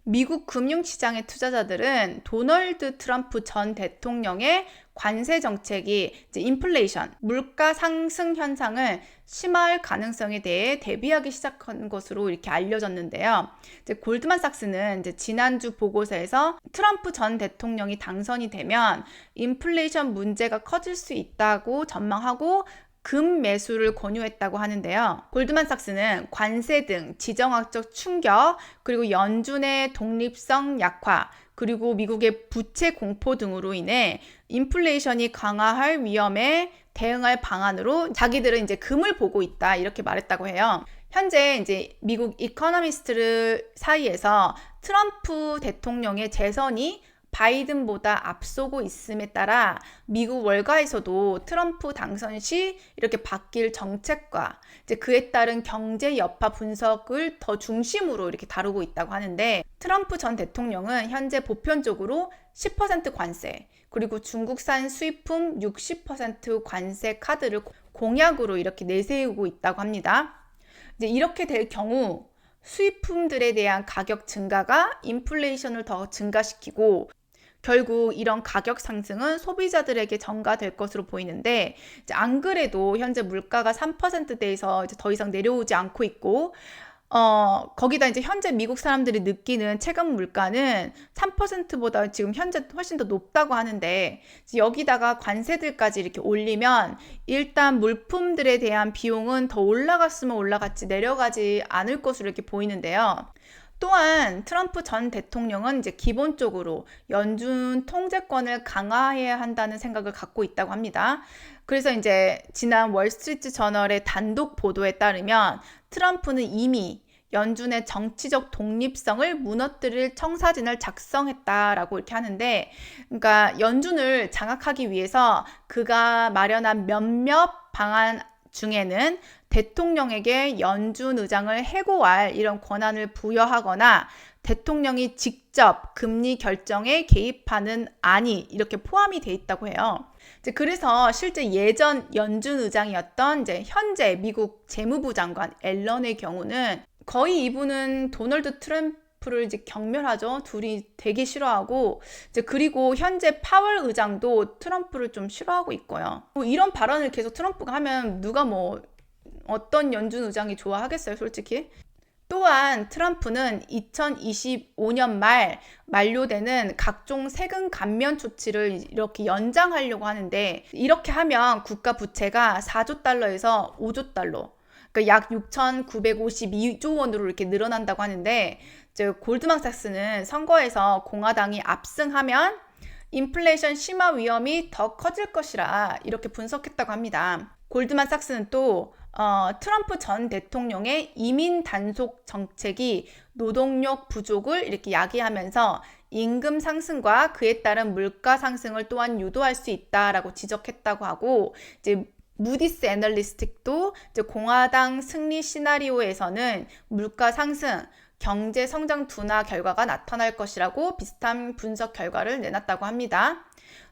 미국 금융시장의 투자자들은 도널드 트럼프 전 대통령의 관세 정책이 이제 인플레이션, 물가 상승 현상을 심화할 가능성에 대해 대비하기 시작한 것으로 이렇게 알려졌는데요. 이제 골드만삭스는 이제 지난주 보고서에서 트럼프 전 대통령이 당선이 되면 인플레이션 문제가 커질 수 있다고 전망하고 금 매수를 권유했다고 하는데요. 골드만삭스는 관세 등 지정학적 충격, 그리고 연준의 독립성 약화, 그리고 미국의 부채 공포 등으로 인해 인플레이션이 강화할 위험에 대응할 방안으로 자기들은 이제 금을 보고 있다 이렇게 말했다고 해요. 현재 이제 미국 이코노미스트 사이에서 트럼프 대통령의 재선이 바이든보다 앞서고 있음에 따라 미국 월가에서도 트럼프 당선 시 이렇게 바뀔 정책과 이제 그에 따른 경제 여파 분석을 더 중심으로 이렇게 다루고 있다고 하는데, 트럼프 전 대통령은 현재 보편적으로 10% 관세, 그리고 중국산 수입품 60% 관세 카드를 공약으로 이렇게 내세우고 있다고 합니다. 이제 이렇게 될 경우 수입품들에 대한 가격 증가가 인플레이션을 더 증가시키고, 결국 이런 가격 상승은 소비자들에게 전가될 것으로 보이는데, 이제 안 그래도 현재 물가가 3%대에서 이제 더 이상 내려오지 않고 있고, 거기다 이제 현재 미국 사람들이 느끼는 체감 물가는 3%보다 지금 현재 훨씬 더 높다고 하는데, 여기다가 관세들까지 이렇게 올리면 일단 물품들에 대한 비용은 더 올라갔으면 올라갔지 내려가지 않을 것으로 이렇게 보이는데요. 또한 트럼프 전 대통령은 이제 기본적으로 연준 통제권을 강화해야 한다는 생각을 갖고 있다고 합니다. 그래서 이제 지난 월스트리트 저널의 단독 보도에 따르면 트럼프는 이미 연준의 정치적 독립성을 무너뜨릴 청사진을 작성했다라고 이렇게 하는데, 그러니까 연준을 장악하기 위해서 그가 마련한 몇몇 방안 중에는 대통령에게 연준 의장을 해고할 이런 권한을 부여하거나 대통령이 직접 금리 결정에 개입하는 안이 이렇게 포함이 돼 있다고 해요. 그래서 실제 예전 연준 의장이었던 이제 현재 미국 재무부 장관 앨런의 경우는 거의 이분은 도널드 트럼프를 이제 경멸하죠. 둘이 되게 싫어하고, 그리고 현재 파월 의장도 트럼프를 좀 싫어하고 있고요. 이런 발언을 계속 트럼프가 하면 누가 어떤 연준 의장이 좋아하겠어요, 솔직히? 또한 트럼프는 2025년 말 만료되는 각종 세금 감면 조치를 이렇게 연장하려고 하는데, 이렇게 하면 국가 부채가 4조 달러에서 5조 달러, 그러니까 약 6,952조 원으로 이렇게 늘어난다고 하는데, 골드만삭스는 선거에서 공화당이 압승하면 인플레이션 심화 위험이 더 커질 것이라 이렇게 분석했다고 합니다. 골드만삭스는 또 트럼프 전 대통령의 이민 단속 정책이 노동력 부족을 이렇게 야기하면서 임금 상승과 그에 따른 물가 상승을 또한 유도할 수 있다라고 지적했다고 하고, 이제 무디스 애널리스틱도 이제 공화당 승리 시나리오에서는 물가 상승, 경제 성장 둔화 결과가 나타날 것이라고 비슷한 분석 결과를 내놨다고 합니다.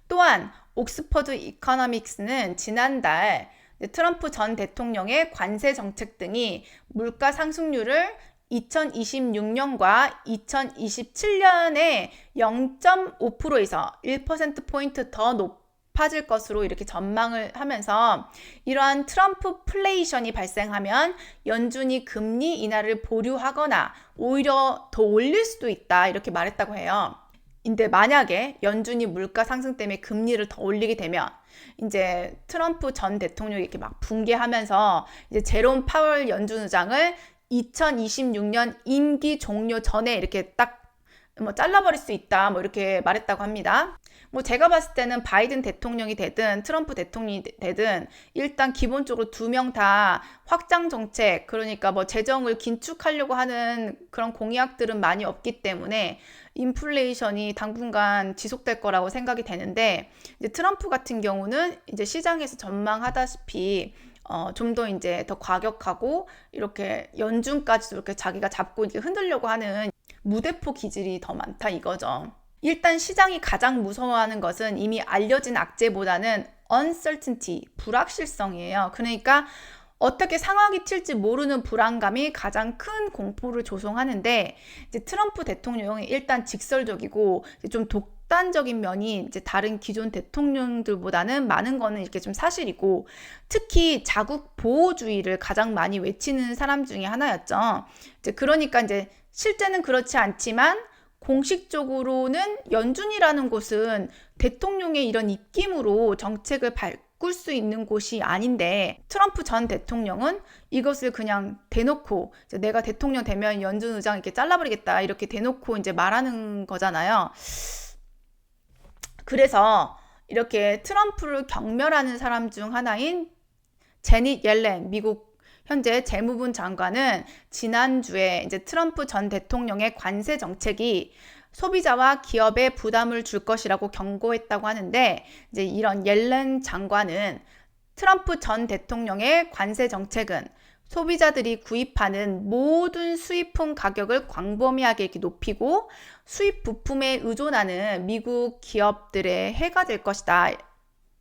또한 옥스퍼드 이코노믹스는 지난달 트럼프 전 대통령의 관세 정책 등이 물가 상승률을 2026년과 2027년에 0.5%에서 1%포인트 더 높아질 것으로 이렇게 전망을 하면서, 이러한 트럼프플레이션이 발생하면 연준이 금리 인하를 보류하거나 오히려 더 올릴 수도 있다 이렇게 말했다고 해요. 근데 만약에 연준이 물가 상승 때문에 금리를 더 올리게 되면 이제 트럼프 전 대통령이 이렇게 막 붕괴하면서 이제 제롬 파월 연준 의장을 2026년 임기 종료 전에 이렇게 딱 잘라버릴 수 있다 이렇게 말했다고 합니다. 제가 봤을 때는 바이든 대통령이 되든 트럼프 대통령이 되든 일단 기본적으로 두 명 다 확장 정책, 그러니까 재정을 긴축하려고 하는 그런 공약들은 많이 없기 때문에 인플레이션이 당분간 지속될 거라고 생각이 되는데, 이제 트럼프 같은 경우는 이제 시장에서 전망하다시피 좀 더 이제 더 과격하고 이렇게 연준까지도 이렇게 자기가 잡고 이렇게 흔들려고 하는 무대포 기질이 더 많다 이거죠. 일단 시장이 가장 무서워하는 것은 이미 알려진 악재보다는 uncertainty, 불확실성이에요. 그러니까 어떻게 상황이 튈지 모르는 불안감이 가장 큰 공포를 조성하는데, 이제 트럼프 대통령이 일단 직설적이고 좀 독단적인 면이 이제 다른 기존 대통령들보다는 많은 거는 이렇게 좀 사실이고, 특히 자국 보호주의를 가장 많이 외치는 사람 중에 하나였죠. 이제 그러니까 이제 실제는 그렇지 않지만 공식적으로는 연준이라는 곳은 대통령의 이런 입김으로 정책을 바꿀 수 있는 곳이 아닌데, 트럼프 전 대통령은 이것을 그냥 대놓고 이제 내가 대통령 되면 연준 의장 이렇게 잘라버리겠다 이렇게 대놓고 이제 말하는 거잖아요. 그래서 이렇게 트럼프를 경멸하는 사람 중 하나인 제닛 옐렌 미국 현재 재무부 장관은 지난주에 이제 트럼프 전 대통령의 관세 정책이 소비자와 기업에 부담을 줄 것이라고 경고했다고 하는데, 이제 이런 옐렌 장관은 트럼프 전 대통령의 관세 정책은 소비자들이 구입하는 모든 수입품 가격을 광범위하게 이렇게 높이고 수입 부품에 의존하는 미국 기업들의 해가 될 것이다,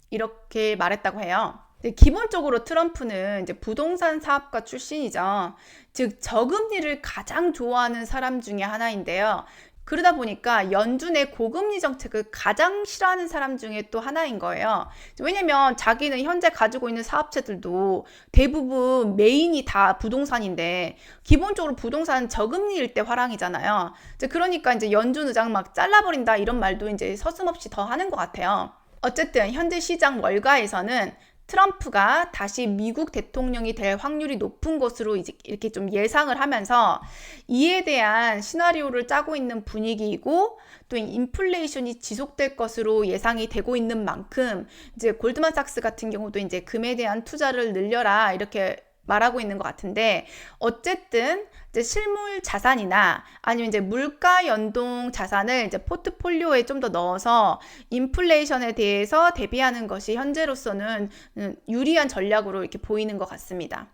이렇게 말했다고 해요. 기본적으로 트럼프는 이제 부동산 사업가 출신이죠. 즉 저금리를 가장 좋아하는 사람 중에 하나인데요. 그러다 보니까 연준의 고금리 정책을 가장 싫어하는 사람 중에 또 하나인 거예요. 왜냐면 자기는 현재 가지고 있는 사업체들도 대부분 메인이 다 부동산인데, 기본적으로 부동산은 저금리일 때 화랑이잖아요. 그러니까 이제 연준 의장 막 잘라버린다 이런 말도 이제 서슴없이 더 하는 것 같아요. 어쨌든 현재 시장 월가에서는 트럼프가 다시 미국 대통령이 될 확률이 높은 것으로 이제 이렇게 좀 예상을 하면서 이에 대한 시나리오를 짜고 있는 분위기이고, 또 인플레이션이 지속될 것으로 예상이 되고 있는 만큼 이제 골드만삭스 같은 경우도 이제 금에 대한 투자를 늘려라 이렇게 말하고 있는 것 같은데, 어쨌든 이제 실물 자산이나 아니면 이제 물가 연동 자산을 이제 포트폴리오에 좀 더 넣어서 인플레이션에 대해서 대비하는 것이 현재로서는 유리한 전략으로 이렇게 보이는 것 같습니다.